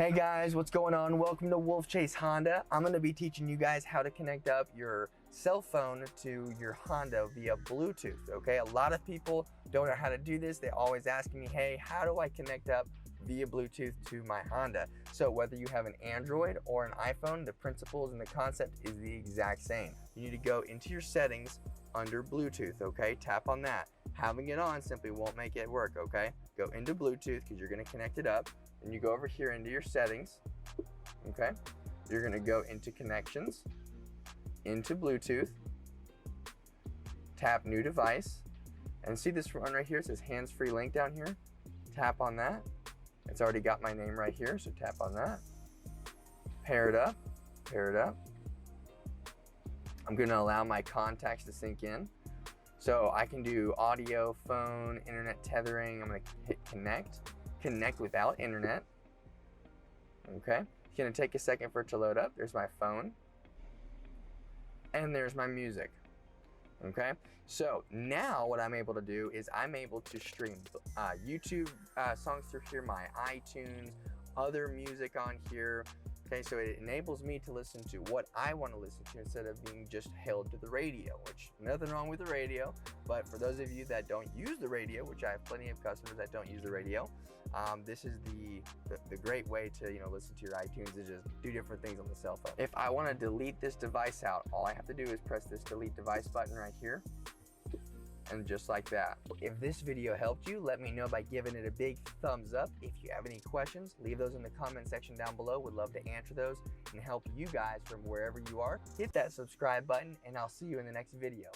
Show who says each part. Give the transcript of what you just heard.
Speaker 1: Hey guys, what's going on? Welcome to Wolfchase Honda. I'm going to be teaching you guys how to connect up your cell phone to your Honda via Bluetooth, okay? A lot of people don't know how to do this. They always ask me, hey, how do I connect up via Bluetooth to my Honda? So whether you have an Android or an iPhone, the principles and the concept is the exact same. You need to go into your settings under Bluetooth, okay? Tap on that. Having it on simply won't make it work, okay? Go into Bluetooth because you're going to connect it up. And you go over here into your settings, okay? You're gonna go into connections, into Bluetooth, tap new device, and see this one right here, it says hands-free link down here. Tap on that. It's already got my name right here, so tap on that. Pair it up, pair it up. I'm gonna allow my contacts to sync in. So I can do audio, phone, internet tethering. I'm gonna hit connect. Connect without internet. Okay, it's gonna take a second for it to load up. There's my phone, and there's my music. Okay, so now what I'm able to do is I'm able to stream YouTube songs through here, my iTunes, other music on here. Okay, so it enables me to listen to what I want to listen to instead of being just held to the radio, which nothing wrong with the radio, but for those of you that don't use the radio, which I have plenty of customers that don't use the radio, this is the great way to listen to your iTunes and just do different things on the cell phone. If I want to delete this device out, all I have to do is press this delete device button right here. And just like that. If this video helped you, let me know by giving it a big thumbs up. If you have any questions, leave those in the comment section down below. Would love to answer those and help you guys from wherever you are. Hit that subscribe button and I'll see you in the next video.